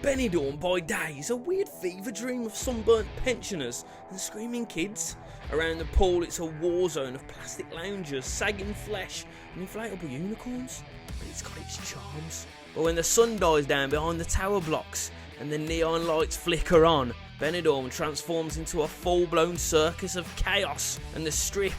Benidorm by day is a weird fever dream of sunburnt pensioners and screaming kids. Around the pool it's a war zone of plastic loungers, sagging flesh and inflatable unicorns. But it's got its charms. But when the sun dies down behind the tower blocks and the neon lights flicker on, Benidorm transforms into a full-blown circus of chaos, and the strip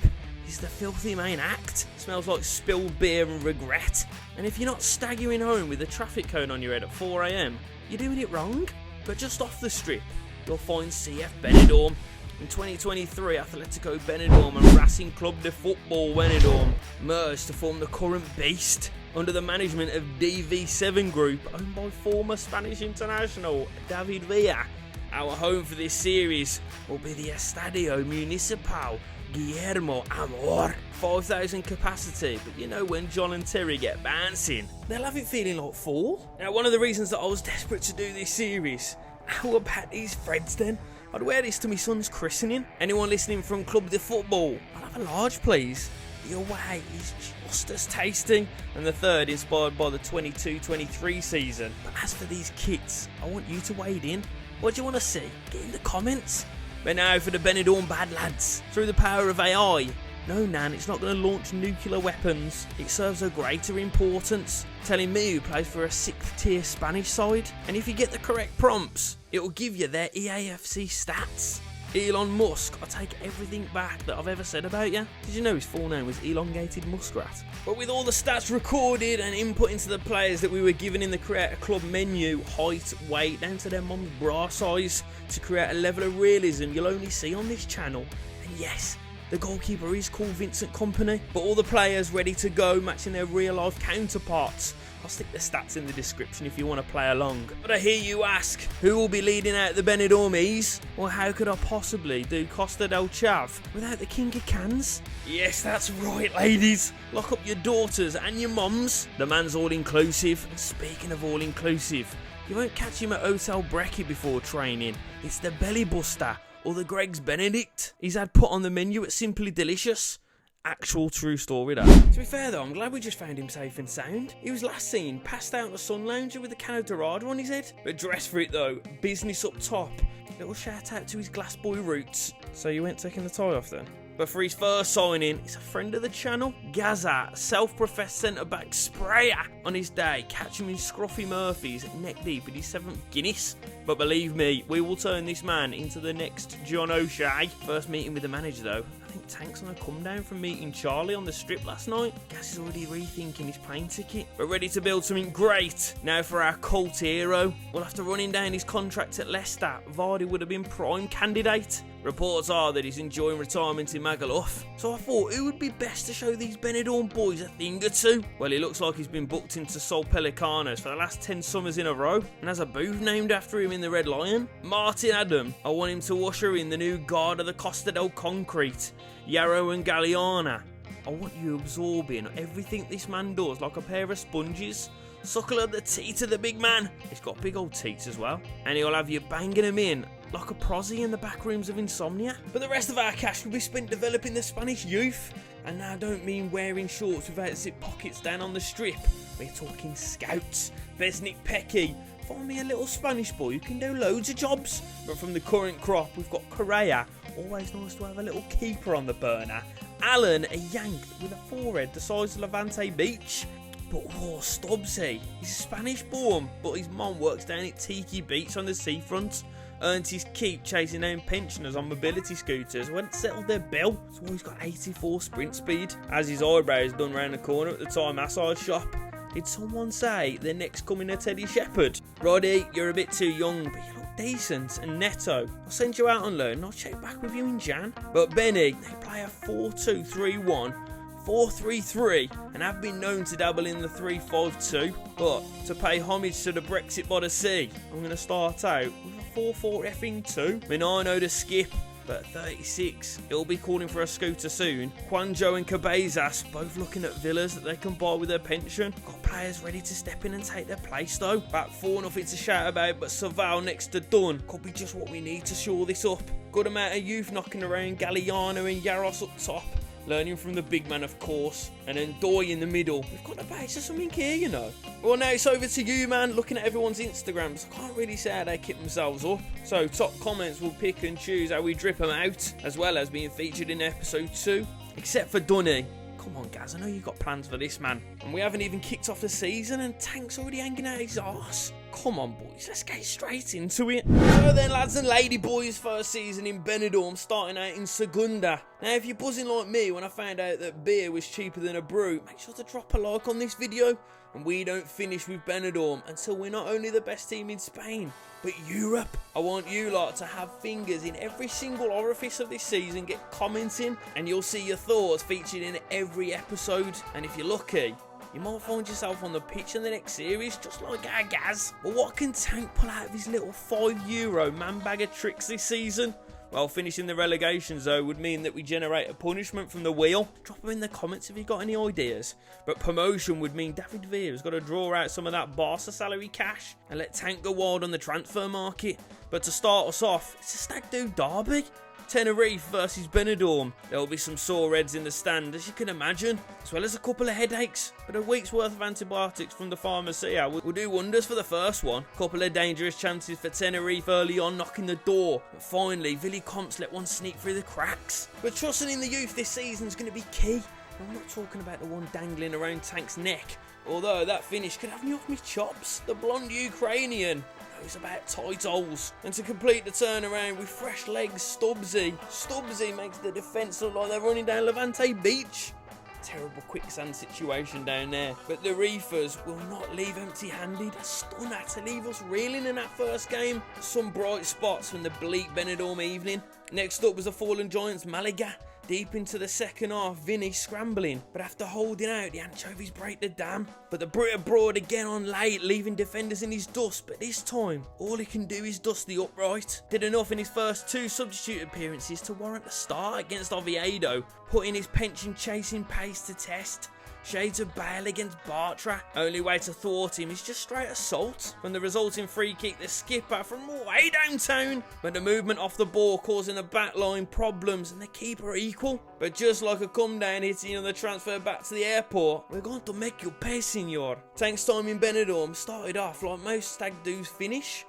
is the filthy main act. It smells like spilled beer and regret. And if you're not staggering home with a traffic cone on your head at 4 AM, you're doing it wrong. But just off the strip, you'll find CF Benidorm. In 2023, Atletico Benidorm and Racing Club de Football Benidorm merged to form the current beast under the management of DV7 Group, owned by former Spanish international David Villa. Our home for this series will be the Estadio Municipal Guillermo Amor. 5,000 capacity, but you know when John and Terry get bouncing, they'll have it feeling like fall. Now, one of the reasons that I was desperate to do this series, how about these threads then? I'd wear this to my son's christening. Anyone listening from Club de Football, I'll have a large please. The away is just as tasty, and the third inspired by the 22-23 season. But as for these kits, I want you to wade in. What do you want to see? Get in the comments. But now for the Benidorm bad lads. Through the power of AI, no Nan, it's not going to launch nuclear weapons. It serves a greater importance, telling me who plays for a 6th tier Spanish side. And if you get the correct prompts, it will give you their EAFC stats. Elon Musk, I take everything back that I've ever said about you. Did you know his full name was Elongated Muskrat? But with all the stats recorded and input into the players that we were given in the Create a Club menu, height, weight, down to their mum's bra size, to create a level of realism you'll only see on this channel. And yes, the goalkeeper is called Vincent Kompany, but all the players ready to go, matching their real life counterparts. I'll stick the stats in the description if you want to play along. But I hear you ask, who will be leading out the Benidormies? Or how could I possibly do Costa del Chav without the King of Cans? Yes, that's right, ladies. Lock up your daughters and your mums. The man's all-inclusive. And speaking of all-inclusive, you won't catch him at Hotel Breckie before training. It's the Belly Buster, or the Greg's Benedict. He's had put on the menu at Simply Delicious. Actual true story that. To be fair though, I'm glad we just found him safe and sound. He was last seen passed out in a sun lounger with a can of Dorado on his head. But dressed for it though, business up top. Little shout out to his glass boy roots. So you weren't taking the tie off then? But for his first signing, he's a friend of the channel. Gaza, self-professed centre-back sprayer. On his day, catch him in Scruffy Murphy's neck deep in his 7th Guinness. But believe me, we will turn this man into the next John O'Shea. First meeting with the manager though, I think Tank's on a come down from meeting Charlie on the strip last night. Gaz is already rethinking his plane ticket. We're ready to build something great. Now for our cult hero. Well, after running down his contract at Leicester, Vardy would have been prime candidate. Reports are that he's enjoying retirement in Magaluf. So I thought, who would be best to show these Benidorm boys a thing or two? Well, it looks like he's been booked into Sol Pelicanos for the last 10 summers in a row, and has a booth named after him in the Red Lion. Martin Adam, I want him to usher in the new guard of the Costa del Concrete, Yarrow and Galliana. I want you absorbing everything this man does like a pair of sponges. Suckle at the teat of the big man. He's got big old teats as well. And he'll have you banging him in like a prosy in the back rooms of Insomnia. But the rest of our cash will be spent developing the Spanish youth. And now I don't mean wearing shorts without zip pockets down on the strip. We're talking scouts, Besnik Pecky. Find me a little Spanish boy who can do loads of jobs. But from the current crop, we've got Correa. Always nice to have a little keeper on the burner. Alan, a Yank with a forehead the size of Levante Beach. But Stubbsy, he's Spanish born, but his mom works down at Tiki Beach on the seafront. Earned his keep chasing down pensioners on mobility scooters who hadn't settled their bill. So he's got 84 sprint speed. Has his eyebrows done round the corner at the Thai massage shop. Did someone say the next coming to Teddy Shepherd? Roddy, you're a bit too young, but you look decent and netto. I'll send you out on loan and I'll check back with you in Jan. But Benny, they play a 4-2-3-1. 4-3-3 and have been known to dabble in the 3-5-2, but to pay homage to the Brexit by the Sea, I'm going to start out with a 4-4-2. I mean, I know the skip, but at 36, he'll be calling for a scooter soon. Juanjo and Cabezas both looking at villas that they can buy with their pension. Got players ready to step in and take their place though. Back 4, nothing to shout about, but Saval next to Dunn could be just what we need to shore this up. Good amount of youth knocking around, Galliano and Yaros up top. learning from the big man, of course, and then Doy in the middle. We've got the base of something here, you know. Well, now it's over to you, man. Looking at everyone's Instagrams, I can't really say how they keep themselves up. So top comments will pick and choose how we drip them out, as well as being featured in episode 2. Except for Dunny. Come on, Gaz, I know you've got plans for this, man. And we haven't even kicked off the season and Tank's already hanging out his arse. Come on, boys, let's get straight into it. So then, lads and lady boys, first season in Benidorm, starting out in Segunda. Now, if you're buzzing like me when I found out that beer was cheaper than a brew, make sure to drop a like on this video. And we don't finish with Benidorm until we're not only the best team in Spain, but Europe. I want you lot to have fingers in every single orifice of this season, get commenting, and you'll see your thoughts featured in every episode. And if you're lucky, you might find yourself on the pitch in the next series, just like our Gaz. But what can Tank pull out of his little €5 man bag of tricks this season? Well, finishing the relegation zone would mean that we generate a punishment from the wheel. Drop them in the comments if you've got any ideas. But promotion would mean David Villa's got to draw out some of that Barca salary cash and let Tank go wild on the transfer market. But to start us off, it's a stag do derby. Tenerife versus Benidorm. There'll be some sore heads in the stand, as you can imagine, as well as a couple of headaches. But a week's worth of antibiotics from the pharmacia will do wonders for the first one. Couple of dangerous chances for Tenerife early on, knocking the door. But finally, Willy Comps let one sneak through the cracks. But trusting in the youth this season is going to be key. I'm not talking about the one dangling around Tank's neck, although that finish could have me off my chops. The blonde Ukrainian knows about tight holes. And to complete the turnaround with fresh legs, Stubbsy. Stubbsy makes the defence look like they're running down Levante Beach. Terrible quicksand situation down there. But the Reefers will not leave empty-handed. A stunner to leave us reeling in that first game. Some bright spots from the bleak Benidorm evening. Next up was the Fallen Giants Malaga. Deep into the second half, Vinny scrambling, but after holding out, the anchovies break the dam. But the Brit abroad again on late, leaving defenders in his dust, but this time, all he can do is dust the upright. Did enough in his first 2 substitute appearances to warrant the start against Oviedo, putting his pension chasing pace to test. Shades of Bale against Bartra. Only way to thwart him is just straight assault. From the resulting free kick, the skipper from way downtown. But the movement off the ball causing the back line problems and the keeper equal. But just like a come down hitting on the transfer back to the airport, we're going to make you pay, senor. Tank's time in Benidorm started off like most stag do's finish.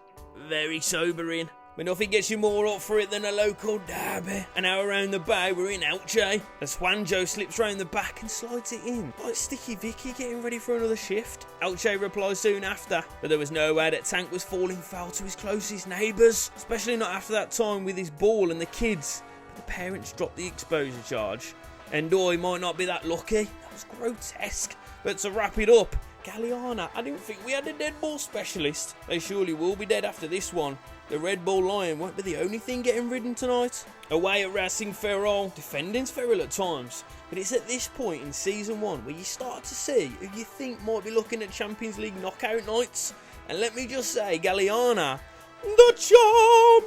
Very sobering. But nothing gets you more up for it than a local derby. An hour around the bay, we're in Elche. As Juanjo slips round the back and slides it in. Like Sticky Vicky getting ready for another shift. Elche replies soon after. But there was no way that Tank was falling foul to his closest neighbours. Especially not after that time with his ball and the kids. But the parents dropped the exposure charge. And Doy might not be that lucky. That was grotesque. But to wrap it up, Galeana, I didn't think we had a dead ball specialist. They surely will be dead after this one. The Red Bull Lion won't be the only thing getting ridden tonight. Away at Racing Ferrol, defending's feral at times, but it's at this point in Season 1 where you start to see who you think might be looking at Champions League knockout nights. And let me just say, Galeana, the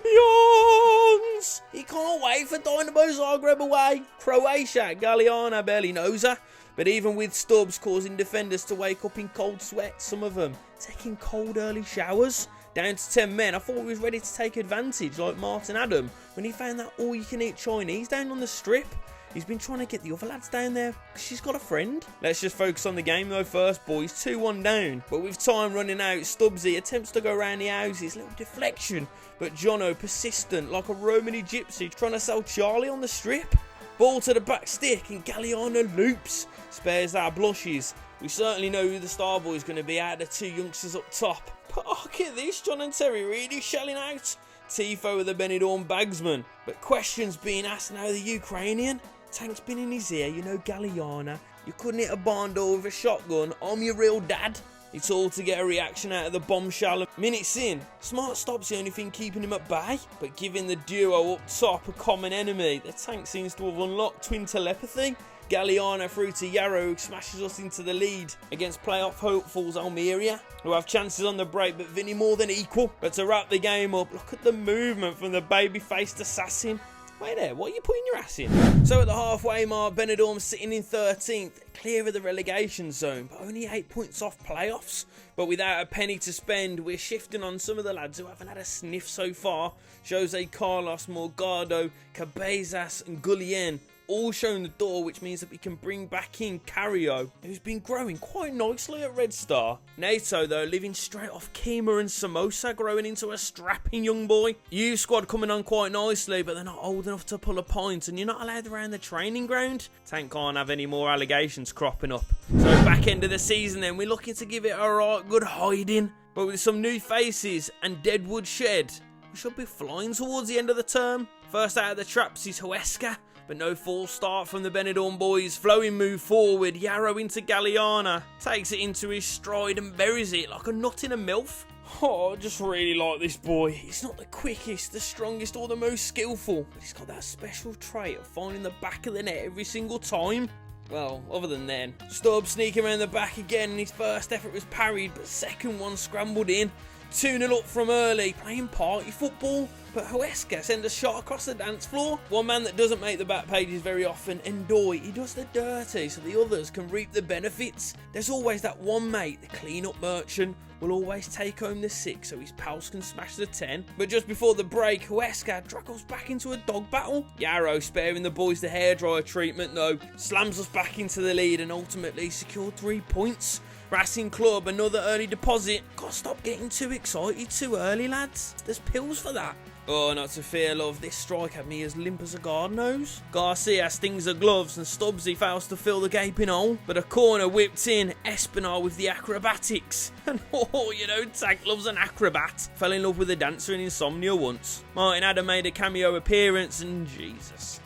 champions! He can't wait for Dynamo Zagreb away. Croatia, Galeana barely knows her. But even with Stubbs causing defenders to wake up in cold sweat, some of them taking cold early showers. Down to 10 men, I thought he was ready to take advantage like Martin Adam when he found that all-you-can-eat Chinese down on the strip. He's been trying to get the other lads down there because she's got a friend. Let's just focus on the game though first, boys. 2-1 down. But with time running out, Stubbsy attempts to go around the houses. Little deflection. But Jono persistent like a Romany gypsy trying to sell Charlie on the strip. Ball to the back stick and Galeana loops. Spares our blushes. We certainly know who the star boy is going to be out of the 2 youngsters up top. But look at this, John and Terry really shelling out. Tifo with the Benidorm bagsman. But questions being asked now the Ukrainian. Tank's been in his ear, you know Galeana. You couldn't hit a barn door with a shotgun. I'm your real dad. It's all to get a reaction out of the bombshell. Minutes in, Smart Stop's the only thing keeping him at bay. But giving the duo up top a common enemy, the Tank seems to have unlocked twin telepathy. Galeana through to Yarrow, who smashes us into the lead against playoff hopefuls Almeria, who have chances on the break, but Vinny more than equal. But to wrap the game up, look at the movement from the baby-faced assassin. Wait there, what are you putting your ass in? So at the halfway mark, Benidorm sitting in 13th, clear of the relegation zone, but only 8 points off playoffs. But without a penny to spend, we're shifting on some of the lads who haven't had a sniff so far. Jose Carlos, Morgado, Cabezas and Gullien all shown the door, which means that we can bring back in Cario, who's been growing quite nicely at Red Star. Nato, though, living straight off Keema and Samosa, growing into a strapping young boy. Youth squad coming on quite nicely, but they're not old enough to pull a pint, and you're not allowed around the training ground. Tank can't have any more allegations cropping up. So back end of the season then, we're looking to give it a right good hiding, but with some new faces and Deadwood Shed, we should be flying towards the end of the term. First out of the traps is Huesca, but no false start from the Benidorm boys. Flowing move forward, Yarrow into Galliana, takes it into his stride and buries it like a nut in a milf. Oh, I just really like this boy. He's not the quickest, the strongest or the most skillful, but he's got that special trait of finding the back of the net every single time. Well, other than then. Stubbs sneaking around the back again, and his first effort was parried, but second one scrambled in. 2-0 up from early, playing party football. But Huesca sends a shot across the dance floor. One man that doesn't make the back pages very often, Endoy, he does the dirty so the others can reap the benefits. There's always that one mate, the clean-up merchant, will always take home the 6 so his pals can smash the 10. But just before the break, Huesca draggles back into a dog battle. Yarrow, sparing the boys the hairdryer treatment though, slams us back into the lead and ultimately secured 3 points. Racing Club, another early deposit. Gotta stop getting too excited too early, lads. There's pills for that. Oh, not to fear, love. This strike had me as limp as a garden hose. Garcia stings the gloves and Stubbsy fails to fill the gaping hole. But a corner whipped in. Espinal with the acrobatics. And oh, you know, Tank loves an acrobat. Fell in love with a dancer in Insomnia once. Martin Adam made a cameo appearance and Jesus.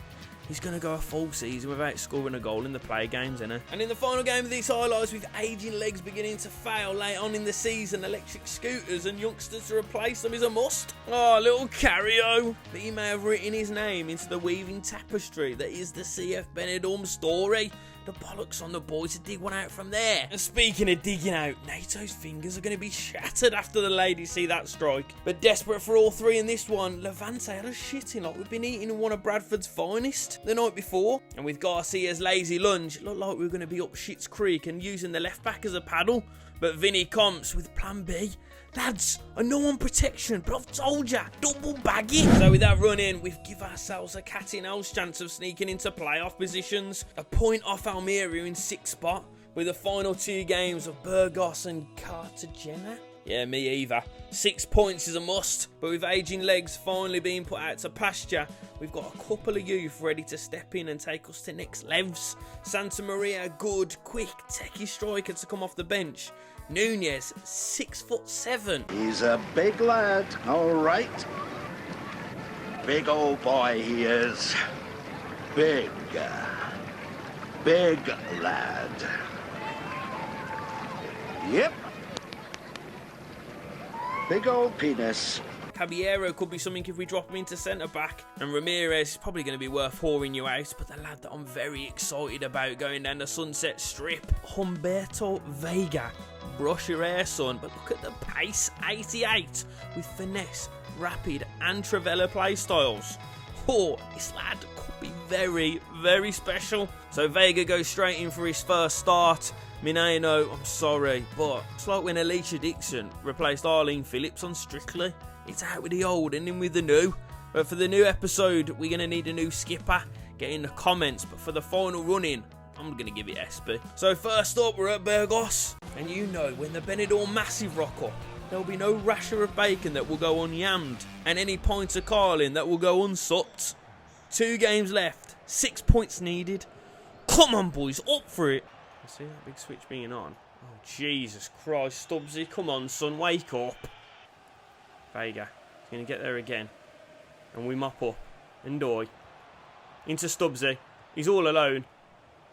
He's going to go a full season without scoring a goal in the play games, isn't he? And in the final game of these highlights, with aging legs beginning to fail late on in the season, electric scooters and youngsters to replace them is a must. Oh, little Cario. But he may have written his name into the weaving tapestry that is the CF Benidorm story. The bollocks on the boys to dig one out from there. And speaking of digging out, NATO's fingers are going to be shattered after the ladies see that strike. But desperate for all 3 in this one, Levante had us shitting like we've been eating in one of Bradford's finest the night before. And with Garcia's lazy lunge, it looked like we were going to be up Schitt's Creek and using the left back as a paddle. But Vinny Comps with plan B. Lads, I know on protection, but I've told ya, double bag it. So with that run in, we've give ourselves a cat in hell's chance of sneaking into playoff positions. A point off Almeria in 6th spot, with the final 2 games of Burgos and Cartagena. Yeah, me either. 6 points is a must, but with aging legs finally being put out to pasture, we've got a couple of youth ready to step in and take us to next levels. Santa Maria, good, quick, techie striker to come off the bench. Nunez, 6'7". He's a big lad, all right. Big old boy he is. Big lad. Yep. Big old penis. Caballero could be something if we drop him into centre-back. And Ramirez is probably going to be worth whoring you out. But the lad that I'm very excited about going down the Sunset Strip, Humberto Vega. Brush your hair, son. But look at the pace, 88, with finesse, rapid and Trivela play styles. Oh, this lad could be very, very special. So Vega goes straight in for his first start. Mineno, I'm sorry, but it's like when Alicia Dixon replaced Arlene Phillips on Strictly. It's out with the old and in with the new. But for the new episode, we're going to need a new skipper. Get in the comments. But for the final run-in, I'm going to give it SP. So first up, we're at Burgos. And you know, when the Benidorm Massive rock up, there'll be no rasher of bacon that will go unyammed. And any pint of Carlin that will go unsupped. 2 games left. 6 points needed. Come on, boys. Up for it. See that big switch being on? Oh, Jesus Christ, Stubbsy. Come on, son. Wake up. Vega. He's going to get there again. And we mop up. Endoy. Into Stubbsy. He's all alone.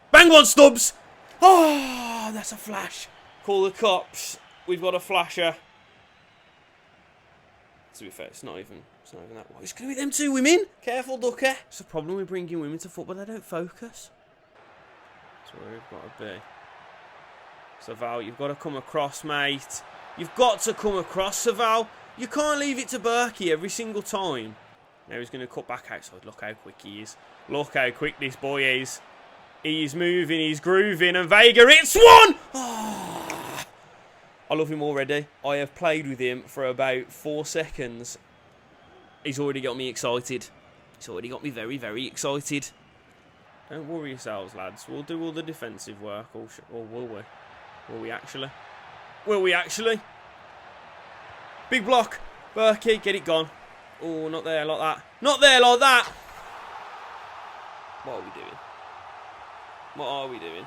Bang on, Stubbs! Oh, that's a flash. Call the cops. We've got a flasher. To be fair, it's not even that wide. It's going to be them 2 women. Careful, Ducker. It's the problem with bringing women to football. They don't focus. That's where we've got to be. So, Val, you've got to come across, mate. You've got to come across, so Val. You can't leave it to Berkey every single time. Now he's going to cut back outside. Look how quick he is. Look how quick this boy is. He's moving, he's grooving, and Vega hits one! Oh, I love him already. I have played with him for about 4 seconds. He's already got me excited. He's already got me very, very excited. Don't worry yourselves, lads. We'll do all the defensive work, or will we? Will we actually? Will we actually? Big block. Berkey, get it gone. Oh, not there like that. Not there like that. What are we doing? What are we doing?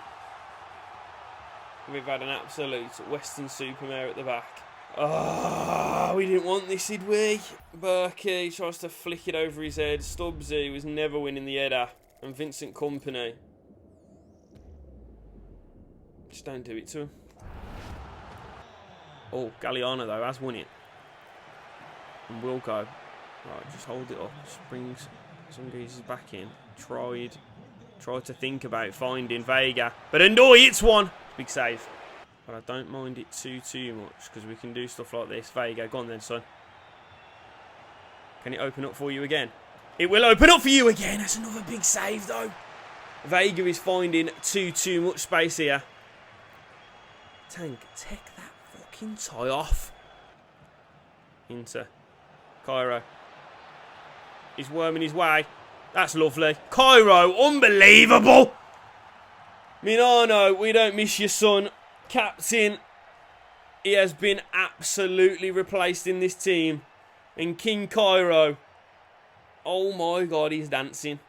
We've had an absolute Western supermare at the back. Oh, we didn't want this, did we? Berkey tries to flick it over his head. Stubbsy was never winning the header. And Vincent Kompany. Just don't do it to him. Oh, Galliano, though, has won it. And will go. Right, just hold it up. Just brings some geezers back in. Tried to think about finding Vega. But Ndoye hits one. Big save. But I don't mind it too much, because we can do stuff like this. Vega, go on then, son. Can it open up for you again? It will open up for you again. That's another big save, though. Vega is finding too much space here. Tank, take that fucking tie off. Into Cairo. He's worming his way. That's lovely. Cairo, unbelievable. Minano, we don't miss your son. Captain, he has been absolutely replaced in this team. And King Cairo, oh my God, he's dancing.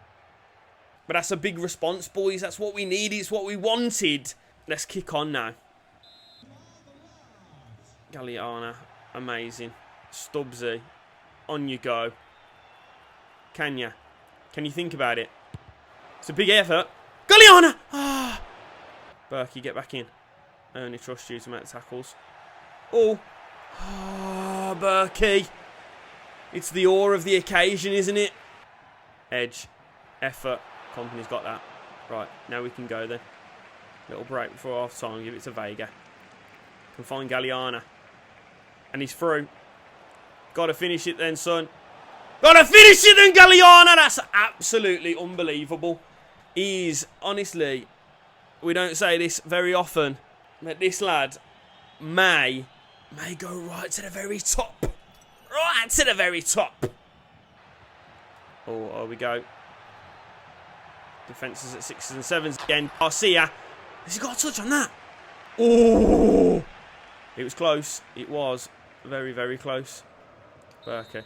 But that's a big response, boys. That's what we needed. It's what we wanted. Let's kick on now. Galliana, amazing. Stubbsy, on you go. Can you think about it? It's a big effort. Galliana! Ah. Berkey, get back in. I only trust you to make the tackles. Oh. Ah, Berkey. It's the awe of the occasion, isn't it? Edge. Effort. Company's got that. Right, now we can go then. Little break before half time. Give it to Vega. Can find Galliana. And he's through. Gotta finish it then, son. Gotta finish it then, Galliana! That's absolutely unbelievable. He's, honestly, we don't say this very often, but this lad may go right to the very top. Right to the very top. Oh, there we go. Defences at 6s and 7s again. Garcia. Has he got a touch on that? Oh! It was close. It was very, very close. Berkey.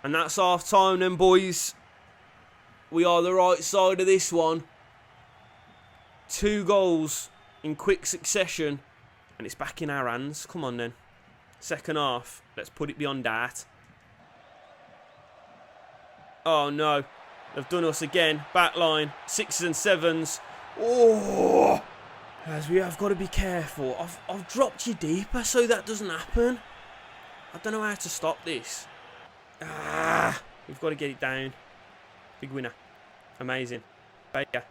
And that's half time then, boys. We are the right side of this one. 2 goals in quick succession. And it's back in our hands. Come on then. Second half. Let's put it beyond that. Oh no. They've done us again. Back line. 6s and 7s. Oh! As we have got to be careful. I've dropped you deeper so that doesn't happen. I don't know how to stop this. Ah! We've got to get it down. Big winner. Amazing. Vega.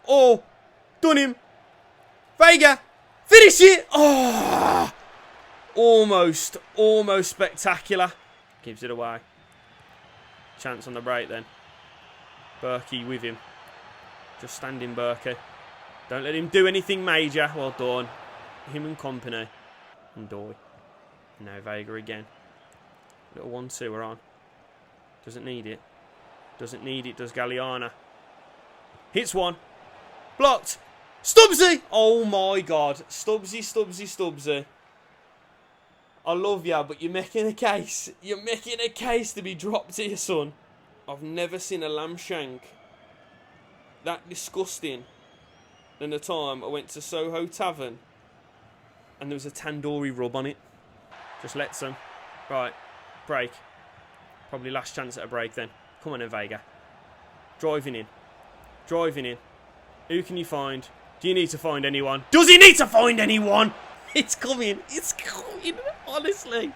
Oh! Done him. Vega. Finish it. Oh! Almost spectacular. Gives it away. Chance on the break then. Berkey with him. Just standing Berkey. Don't let him do anything major. Well done. Him and Kompany. And Ndoye. Now Vega again. Little 1-2 we're on. Doesn't need it. Doesn't need it, does Galliana. Hits one. Blocked. Stubbsy! Oh my God. Stubbsy. I love you, but you're making a case. You're making a case to be dropped here, son. I've never seen a lamb shank that disgusting than the time I went to Soho Tavern and there was a tandoori rub on it. Just lets them. Right. Break. Probably last chance at a break then. Come on then, Vega. Driving in. Who can you find? Do you need to find anyone? Does he need to find anyone? It's coming. Honestly.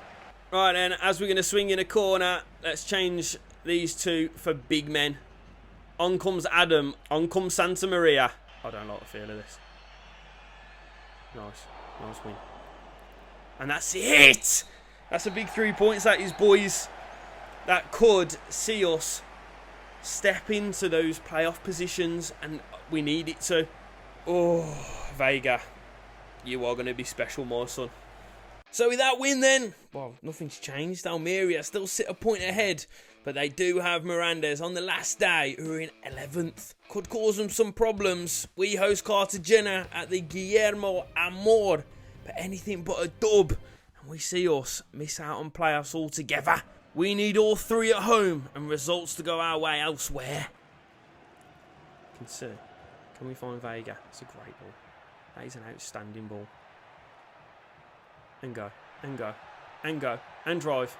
Right then, as we're going to swing in a corner, let's change these two for big men. On comes Adam. On comes Santa Maria. I don't like the feel of this. Nice win. And that's it. That's a big 3 points, that is, boys. That could see us step into those playoff positions, and we need it to. Oh, Vega, you are going to be special, my son. So with that win then, well, nothing's changed. Almeria still sit a point ahead, but they do have Mirandes on the last day, who are in 11th. Could cause them some problems. We host Cartagena at the Guillermo Amor, but anything but a dub. And we see us miss out on playoffs altogether. We need all 3 at home and results to go our way elsewhere. You can see. Can we find Vega? It's a great ball. That is an outstanding ball. And go. And go. And go. And drive.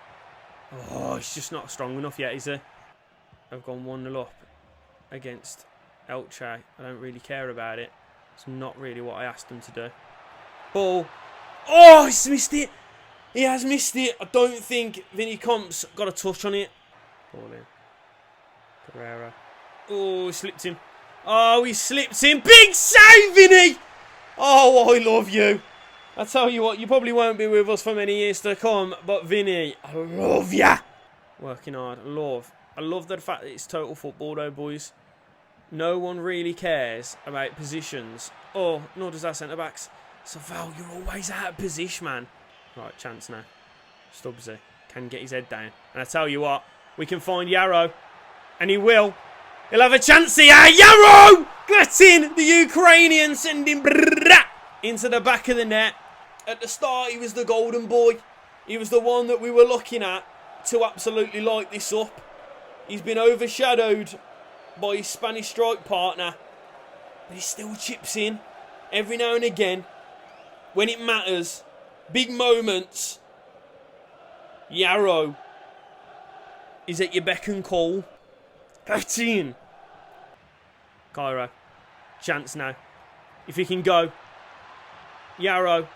Oh, he's just not strong enough yet, is he? I've gone 1-0 up against Elche. I don't really care about it. It's not really what I asked him to do. Ball. Oh, he's missed it. He has missed it. I don't think Vinny Comps got a touch on it. Ball in. Pereira. Oh, he slipped him. Oh, he slipped him. Big save, Vinny. Oh, I love you. I tell you what, you probably won't be with us for many years to come, but Vinny, I love ya. Working hard. I love the fact that it's total football though, boys. No one really cares about positions. Oh, nor does our centre-backs. So Val, you're always out of position, man. Right, chance now. Stubbsy can get his head down. And I tell you what, we can find Yarrow. And he will. He'll have a chance here. Yarrow! Get in! The Ukrainian sending into the back of the net. At the start, he was the golden boy. He was the one that we were looking at to absolutely light this up. He's been overshadowed by his Spanish strike partner. But he still chips in every now and again. When it matters. Big moments. Yarrow is at your beck and call. That's in. Cairo. Chance now. If he can go. Yarrow.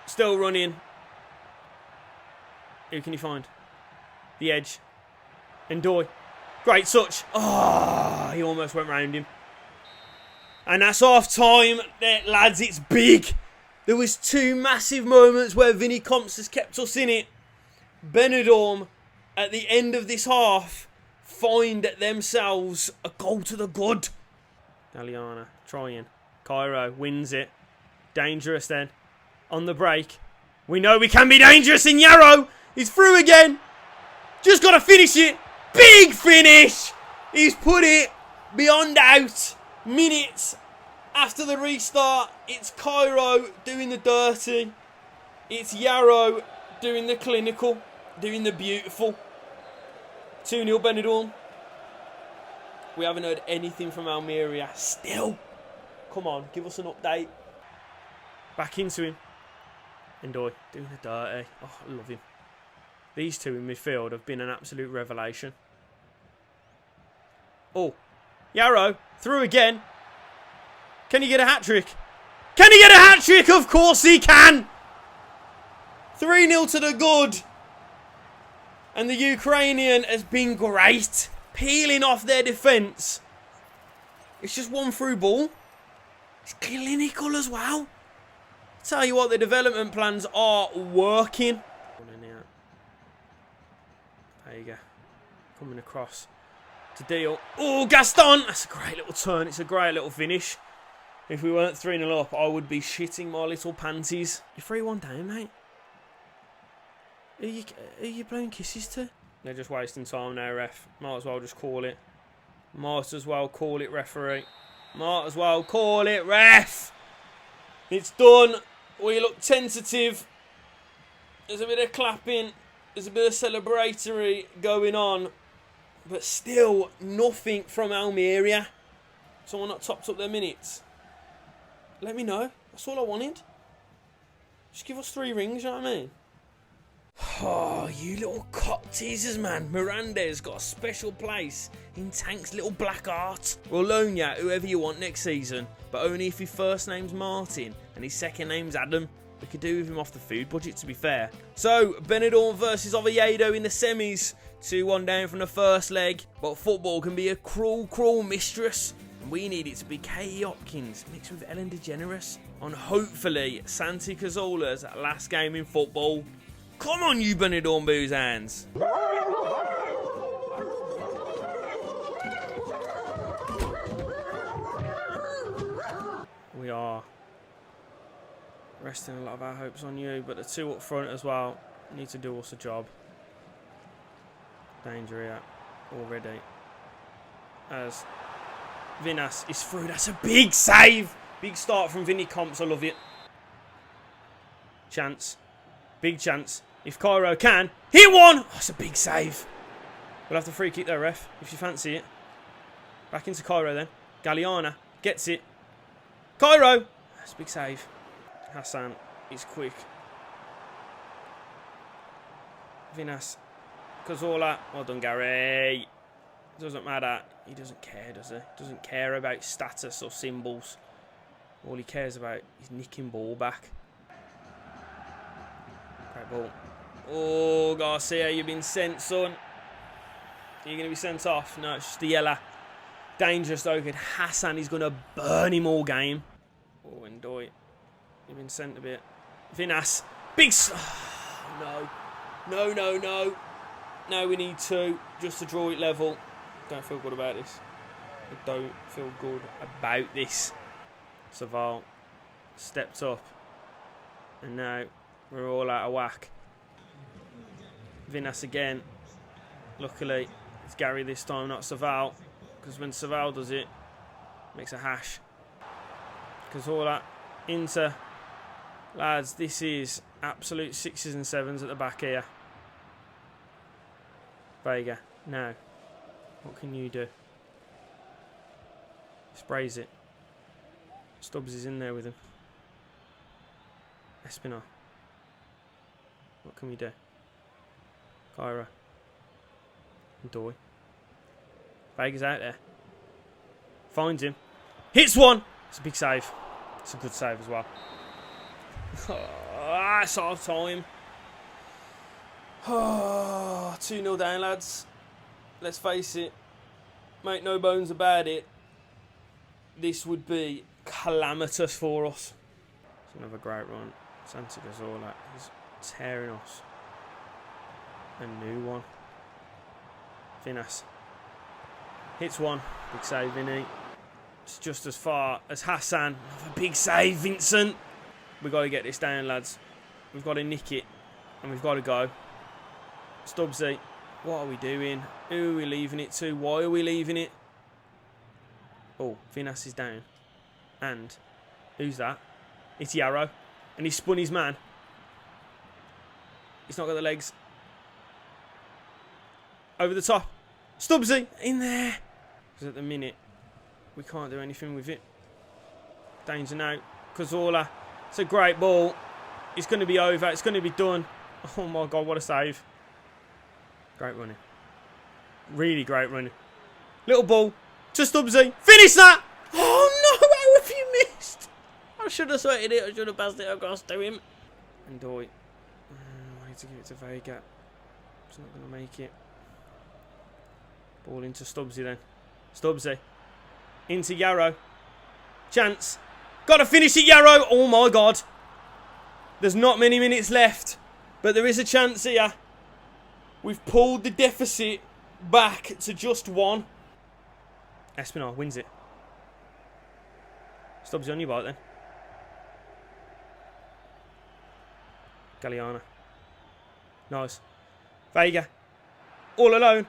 Still running. Who can he find? The edge. Ndoye. Great touch. Oh, he almost went round him. And that's half time. There, lads, it's big. There was 2 massive moments where Vinny Comps has kept us in it. Benidorm, at the end of this half, find themselves a goal to the good. Galeana trying. Cairo wins it. Dangerous then. On the break. We know we can be dangerous in Yarrow. He's through again. Just got to finish it. Big finish. He's put it beyond doubt. Minutes after the restart, it's Cairo doing the dirty. It's Yarrow doing the clinical, doing the beautiful. 2-0 Benidorm. We haven't heard anything from Almeria still. Come on, give us an update. Back into him. Ndoye doing the dirty. Oh, I love him. These 2 in midfield have been an absolute revelation. Oh, Yarrow through again. Can he get a hat-trick? Can he get a hat-trick? Of course he can. 3-0 to the good. And the Ukrainian has been great. Peeling off their defence. It's just one through ball. It's clinical as well. Tell you what, the development plans are working. There you go. Coming across to deal. Oh, Gaston! That's a great little turn. It's a great little finish. If we weren't 3-0 up, I would be shitting my little panties. You're 3-1 down, mate. Are you blowing kisses to? They're just wasting time now, ref. Might as well just call it. Might as well call it, referee. Might as well call it, ref. It's done. We look tentative. There's a bit of clapping. There's a bit of celebratory going on. But still, nothing from Almeria. Someone not topped up their minutes. Let me know. That's all I wanted. Just give us 3 rings, you know what I mean? Oh, you little cock teasers, man. Miranda's got a special place in Tank's little black art. We'll loan you whoever you want next season, but only if your first name's Martin and his second name's Adam. We could do with him off the food budget, to be fair. So, Benidorm versus Oviedo in the semis. 2-1 down from the first leg. But football can be a cruel, cruel mistress. And we need it to be Katie Hopkins mixed with Ellen DeGeneres on hopefully Santi Cazorla's last game in football. Come on, you Benidorm booze hands. We are Resting a lot of our hopes on you, but the two up front as well need to do us a job. Danger here already. As Vinas is through. That's a big save. Big start from Vinny Comps. I love it. Chance. Big chance. If Cairo can. Hit one! Oh, that's a big save. We'll have the free kick there, ref, if you fancy it. Back into Cairo then. Galliana gets it. Cairo! That's a big save. Hassan is quick. Vinas. Cazorla. Well done, Gary. Doesn't matter. He doesn't care, does he? Doesn't care about status or symbols. All he cares about is nicking ball back. Great ball. Oh, Garcia, you've been sent, son. You're going to be sent off. No, it's just the yellow. Dangerous though. Hassan is going to burn him all game. Oh, and Doy. You've been sent a bit. Vinas. Big... Oh, no. No, no, no. No, we need two. Just to draw it level. Don't feel good about this. I don't feel good about this. Saval stepped up. And now we're all out of whack. Vinas again. Luckily, it's Gary this time, not Saval. Because when Saval does it, makes a hash. Cazorla into... Lads, this is absolute 6s and 7s at the back here. Vega, now, what can you do? Sprays it. Stubbs is in there with him. Espinal. What can we do? Cairo. Doy. Vega's out there. Finds him. Hits one! It's a big save. It's a good save as well. It's half time. 2-0 down, lads. Let's face it. Make no bones about it. This would be calamitous for us. It's another great run. Santa Cazorla is tearing us. A new one. Vinas. Hits one. Big save, Vinny. It's just as far as Hassan. Another big save, Vincent. We've got to get this down, lads. We've got to nick it. And we've got to go. Stubbsy. What are we doing? Who are we leaving it to? Why are we leaving it? Oh, Vinas is down. And who's that? It's Yarrow. And he spun his man. He's not got the legs. Over the top. Stubbsy. In there. Because at the minute, we can't do anything with it. Danger now. Cazorla. It's a great ball. It's going to be over. It's going to be done. Oh my God, what a save. Great running. Really great running. Little ball to Stubbsy. Finish that! Oh no, how have you missed? I should have sorted it. I should have passed it across to him. And Doy. I need to give it to Vega. He's not going to make it. Ball into Stubbsy then. Stubbsy. Into Yarrow. Chance. Got to finish it, Yarrow. Oh my God. There's not many minutes left. But there is a chance here. We've pulled the deficit back to just one. Espinal wins it. Stubbsy on your bike then. Galliana. Nice. Vega. All alone.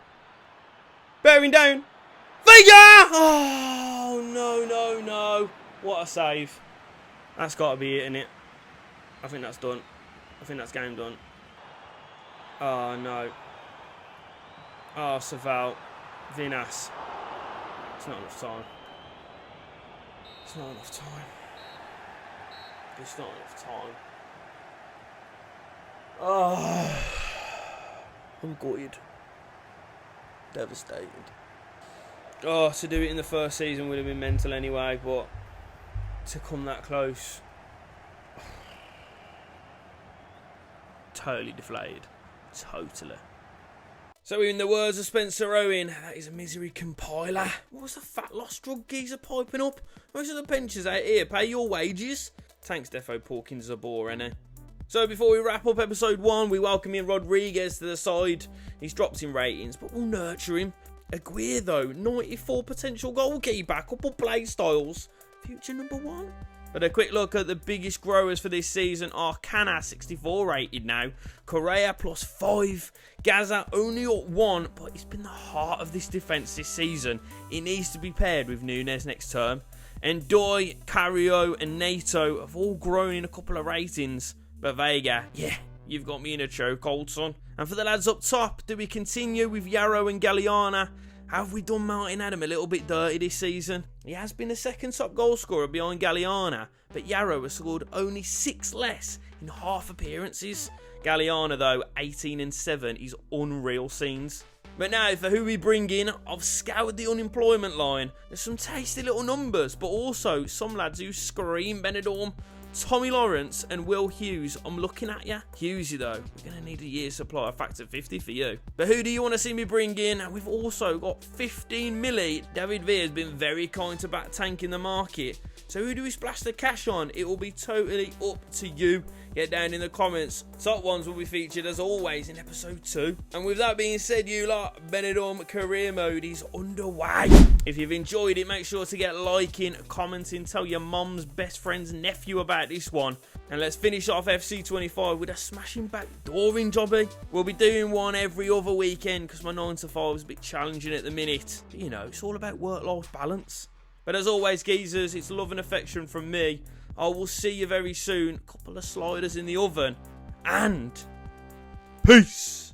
Bearing down. Vega! Oh, no, no, no. What a save. That's got to be it, innit? I think that's done. I think that's game done. Oh, no. Oh, Saval. Vinas. It's not enough time. It's not enough time. It's not enough time. Oh. I'm gutted. Devastated. Oh, to do it in the first season would have been mental anyway, but to come that close, totally deflated. Totally. So in the words of Spencer Owen, that is a misery compiler. What's the fat lost drug geezer piping up? Most of the pensioners out here pay your wages. Thanks, Defo Porkins Zabor, innit? So before we wrap up episode 1, we welcome in Rodriguez to the side. He's dropped in ratings, but we'll nurture him. Aguirre though, 94 potential goalkeeper, couple play styles. Future number 1. But a quick look at the biggest growers for this season are Cana, 64 rated now, Correa +5, Gaza only up 1, but he's been the heart of this defence this season. He needs to be paired with Nunes next term. And Doi, Carrio and Nato have all grown in a couple of ratings. But Vega, yeah, you've got me in a chokehold, son. And for the lads up top, do we continue with Yarrow and Galliana? Have we done Martin Adam a little bit dirty this season? He has been the second top goal scorer behind Galliana, but Yarrow has scored only 6 less in half appearances. Galliana though, 18 and 7, is unreal scenes. But now for who we bring in, I've scoured the unemployment line. There's some tasty little numbers, but also some lads who scream Benidorm. Tommy Lawrence and Will Hughes, I'm looking at ya. Hughesy though, we're going to need a year's supply of Factor 50 for you. But who do you want to see me bring in? And we've also got 15 milli. David Villa has been very kind to back tanking the market. So who do we splash the cash on? It will be totally up to you. Get down in the comments. Top ones will be featured as always in episode 2. And with that being said, you lot, Benidorm career mode is underway. If you've enjoyed it, make sure to get liking, commenting, tell your mum's best friend's nephew about this one. And let's finish off FC25 with a smashing backdooring jobby. We'll be doing one every other weekend because my 9 to 5 is a bit challenging at the minute. But you know, it's all about work-life balance. But as always, geezers, it's love and affection from me. I will see you very soon. Couple of sliders in the oven. And peace.